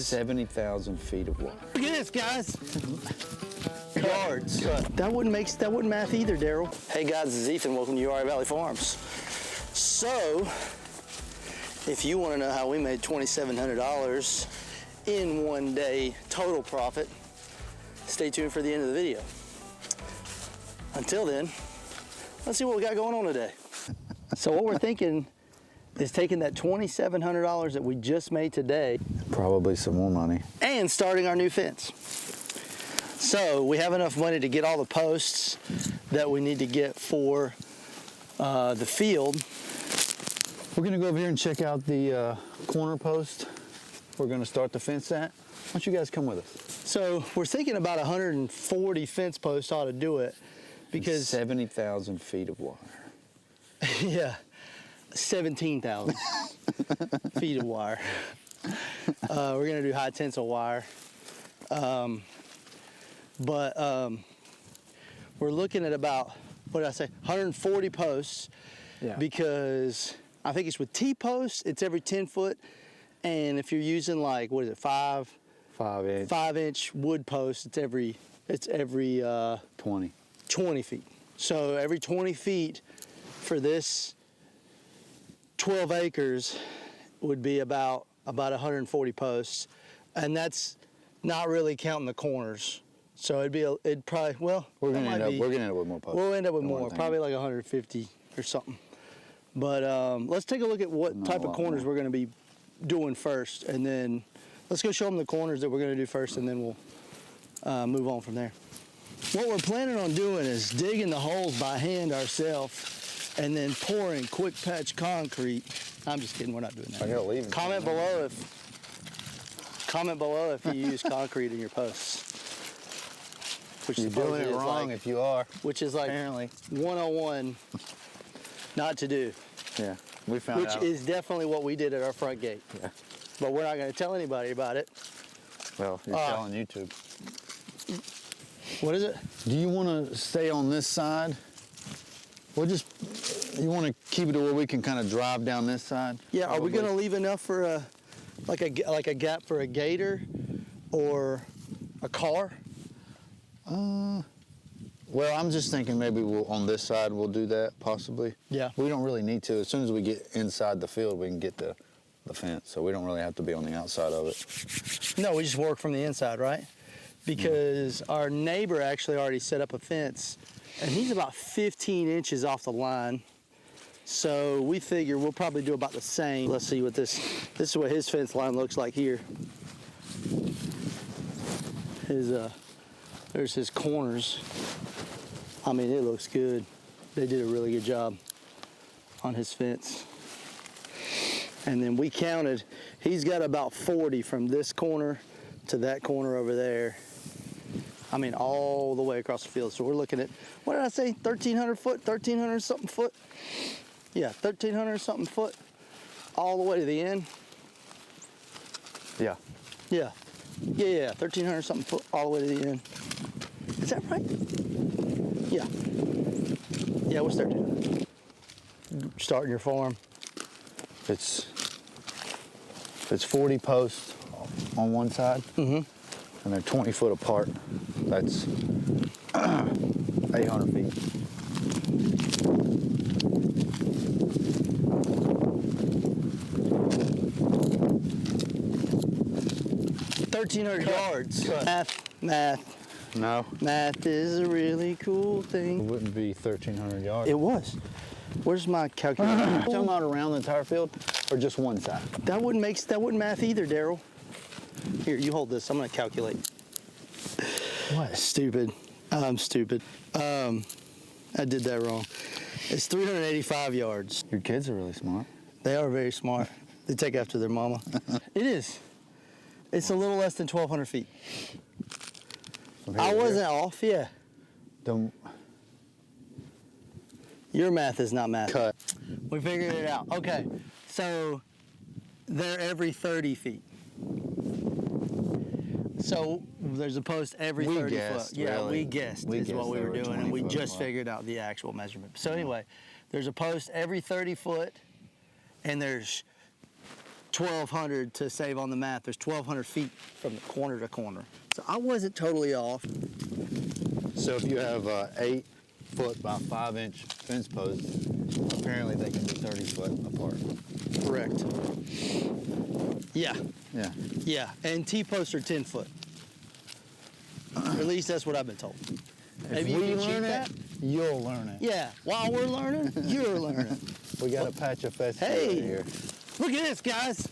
70,000 feet of water. Look at this, guys. Yards. That wouldn't math either, Daryl. Hey guys, this is Ethan. Welcome to URI Valley Farms. So, if you want to know how we made $2,700 in one day total profit, stay tuned for the end of the video. Until then, let's see what we got going on today. So what we're thinking is taking that $2,700 that we just made today, Probably some more money. and starting our new fence. So we have enough money to get all the posts that we need to get for the field. We're gonna go over here and check out the corner post we're gonna start the fence at. Why don't you guys come with us? So we're thinking about 140 fence posts ought to do it, because 70,000 feet of water. yeah, 17,000 feet of wire. We're gonna do high tensile wire. But we're looking at about, what did I say, 140 posts, Yeah. because I think it's with T-posts, it's every 10 foot. And if you're using like, what is it, 5-inch wood posts, it's every 20 feet. So every 20 feet for this 12 acres would be about 140 posts. And that's not really counting the corners. So it'd probably, well, We're gonna end up with more posts. we'll end up with more, probably like 150 or something. But let's take a look at what type of corners we're gonna be doing first, and then let's go show them the corners that we're gonna do first, and then we'll move on from there. What we're planning on doing is digging the holes by hand ourselves, and then pouring quick patch concrete. I'm just kidding, we're not doing that. I gotta leave. Comment below if you use concrete in your posts. Which You're doing it wrong if you are. Which is like Apparently. 101 not to do. Yeah, we found Which out. is definitely what we did at our front gate. Yeah. But we're not going to tell anybody about it. Well, you're telling YouTube. What is it? Do you want to stay on this side? You want to keep it to where we can kind of drive down this side? Yeah, are we Probably. going to leave enough for like a gap for a gator or a car? Well, I'm just thinking maybe on this side we'll do that, possibly. Yeah. We don't really need to. As soon as we get inside the field, we can get the fence, so we don't really have to be on the outside of it. No, we just work from the inside, right? Because our neighbor actually already set up a fence, and he's about 15 inches off the line. So we figure we'll probably do about the same. Let's see what this is what his fence line looks like here. There's his corners. I mean, it looks good. They did a really good job on his fence. And then we counted, he's got about 40 from this corner to that corner over there. I mean, all the way across the field. So we're looking at, what did I say, 1,300 foot, 1,300 something foot? Yeah, 1,300 something foot, all the way to the end. Yeah. Yeah, 1,300 something foot, all the way to the end. Is that right? Yeah. Yeah, what's 13? Starting your farm. It's 40 posts on one side, and they're 20 foot apart. That's 800 feet. yards. Math. No, Math is a really cool it thing. wouldn't be 1,300 yards. It was. Where's my calculator? Talking about around the entire field, or just one side? That wouldn't math either, Daryl. Here, you hold this. I'm gonna calculate. What? Stupid. I'm stupid. I did that wrong. It's 385 yards. Your kids are really smart. They are very smart. They take after their mama. It is. It's a little less than 1,200 feet. I wasn't off, yeah. Don't Your math is not math. cut. We figured it out. Okay, so they're every 30 feet. So there's a post every 30 guessed, foot. Yeah, really. we guessed We is guessed what we they were were doing, 20 and we foot just apart. figured out the actual measurement. So anyway, there's a post every 30 foot, and there's 1,200 to save on the math. There's 1,200 feet from the corner to corner. So I wasn't totally off. So if you have 8 foot by 5 inch fence posts, apparently they can be 30 foot apart. Correct. Yeah, Yeah. yeah. And T-posts are 10 foot. At least that's what I've been told. Maybe you If we can cheat learn that? it, you'll learn it. Yeah, while we're learning, you're learning. We got a patch of fescue Hey. right here. Look at this, guys.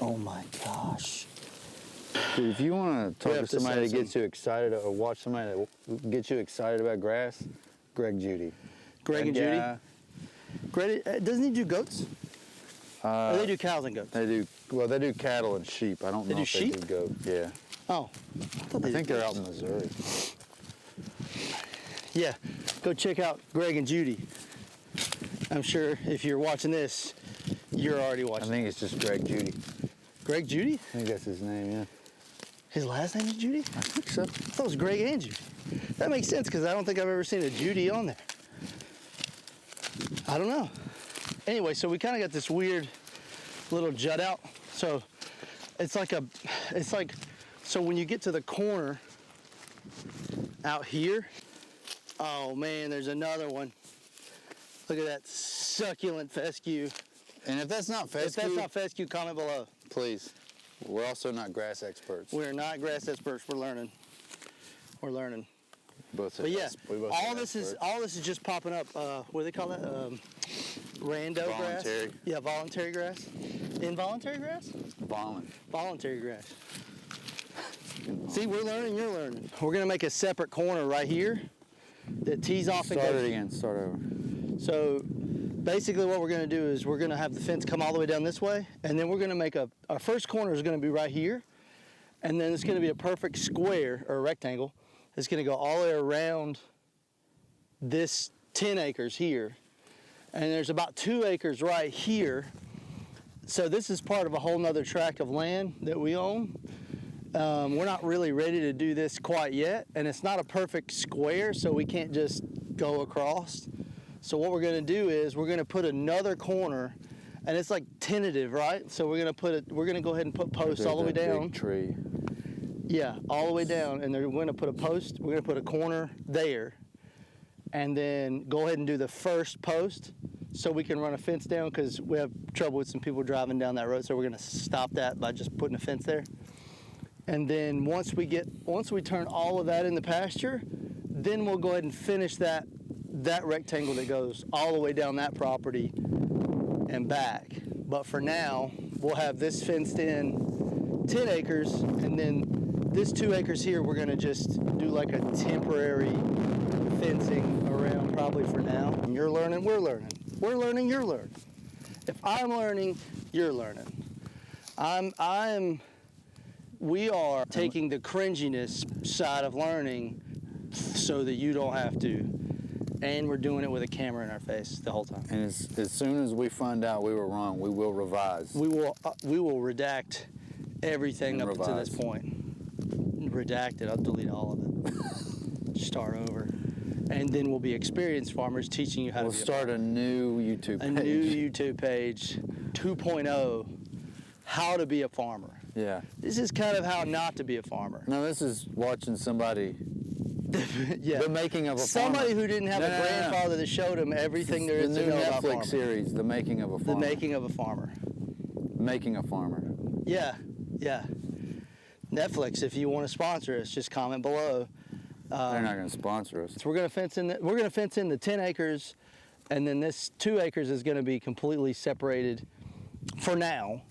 Oh my gosh. Dude, if you want to talk have to to somebody say that gets you excited or watch somebody that gets you excited about grass, Greg Judy. Greg and That Judy? guy, Greg, doesn't he do goats? Or they do cows and goats? They do cattle and sheep. I don't They know do if sheep? they do goat. Yeah. Oh, I think they're out in Missouri. Yeah, go check out Greg and Judy. I'm sure if you're watching this, you're already I watching. think it's just Greg Judy. Greg Judy? I think that's his name, yeah. His last name is Judy? I think so. I thought it was Greg and Judy. That makes sense because I don't think I've ever seen a Judy on there. I don't know. Anyway, so we kind of got this weird little jut out. So so when you get to the corner out here, oh man, there's another one. Look at that succulent fescue. And if that's not If that's fescue, not fescue, comment below. please. We're also not grass experts. We're not grass experts. We're learning. We're learning. Both But yeah, we both all are this is experts. just popping up. What do they call that? Rando Voluntary. grass. Yeah, voluntary grass. Involuntary grass. Voluntary grass. See, we're learning. You're learning. We're gonna make a separate corner right here that tees off. Start it again. Start over. So basically, what we're gonna do is we're gonna have the fence come all the way down this way, and then we're gonna make our first corner is gonna be right here, and then it's gonna be a perfect square or rectangle. It's gonna go all the way around this 10 acres here, and there's about 2 acres right here. So this is part of a whole nother tract of land that we own. We're not really ready to do this quite yet, and it's not a perfect square, so we can't just go across. So what we're gonna do is we're gonna put another corner, and it's like tentative, right? So we're gonna go ahead and put posts all the way There's that down. big tree. Yeah, all the way down, and they're gonna put a post. We're gonna put a corner there, and then go ahead and do the first post, so we can run a fence down because we have trouble with some people driving down that road. So we're gonna stop that by just putting a fence there. And then once we turn all of that in the pasture, then we'll go ahead and finish that rectangle that goes all the way down that property and back. But for now, we'll have this fenced in 10 acres, and then this 2 acres here, we're gonna just do like a temporary fencing around probably for now. And you're learning, we're learning. We're learning, you're learning. If I'm learning, you're learning. We are taking the cringiness side of learning so that you don't have to. And we're doing it with a camera in our face the whole time. And as soon as we find out we were wrong, we will revise. We will redact everything And up to this point. Redact it, I'll delete all of it. Start over. And then we'll be experienced farmers teaching you how We'll to be start a new YouTube page. a new YouTube page, 2.0, how to be a farmer. Yeah. This is kind of how not to be a farmer. No, this is watching somebody. Yeah. The making of a Somebody farmer. who didn't have No, a no, no, no. grandfather that showed him everything there is the to new know about farming. Netflix series, The Making of a The Farmer. making of a farmer. Making a Farmer. Yeah, yeah. Netflix, if you want to sponsor us, just comment below. They're not going to sponsor us. So we're gonna fence in the 10 acres, and then this 2 acres is gonna be completely separated for now.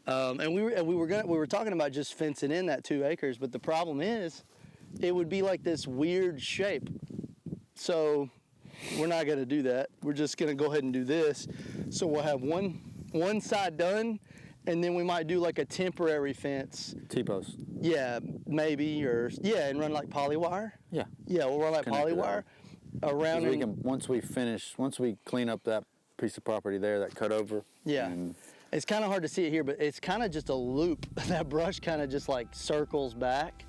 And we were talking about just fencing in that 2 acres, but the problem is, it would be like this weird shape. So we're not gonna do that. We're just gonna go ahead and do this. So we'll have one side done, and then we might do like a temporary fence. T-post. Yeah, maybe, and run like poly wire. Yeah. Yeah, we'll run like Connect poly it wire around. We can once we clean up that piece of property there, that cut over. Yeah. And It's kind of hard to see it here, but it's kind of just a loop. That brush kind of just like circles back.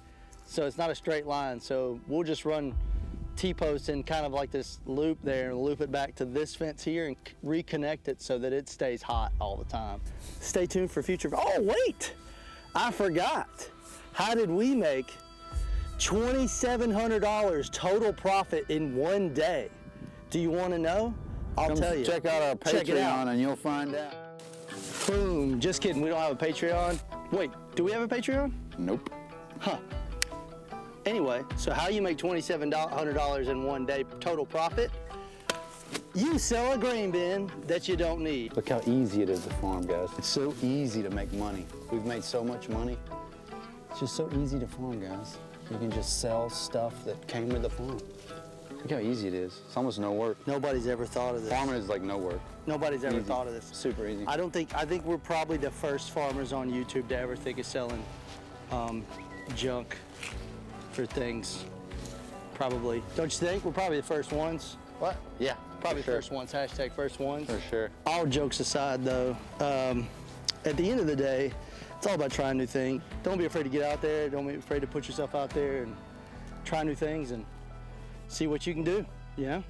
So it's not a straight line. So we'll just run T-post in kind of like this loop there and loop it back to this fence here and reconnect it so that it stays hot all the time. Stay tuned for future. Oh, wait, I forgot. How did we make $2,700 total profit in one day? Do you want to know? I'll Come tell you. check out our Check it out. Patreon and you'll find out. Boom. Just kidding. We don't have a Patreon. Wait, do we have a Patreon? Nope. Huh. Anyway, so how you make $2,700 in one day total profit? You sell a grain bin that you don't need. Look how easy it is to farm, guys. It's so easy to make money. We've made so much money. It's just so easy to farm, guys. You can just sell stuff that came with the farm. Look how easy it is. It's almost no work. Nobody's ever thought of this. Farming is like no work. Nobody's ever Easy. thought of this. Super easy. I think we're probably the first farmers on YouTube to ever think of selling junk for things. Probably. Don't you think? We're probably the first ones. What? Yeah, Probably for sure. first ones. Hashtag first ones. For sure. All jokes aside though, at the end of the day, it's all about trying new things. Don't be afraid to get out there. Don't be afraid to put yourself out there and try new things and see what you can do, you know?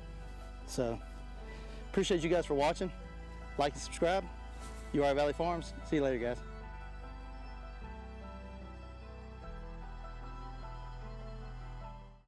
So, appreciate you guys for watching. Like and subscribe. UR Valley Farms. See you later, guys.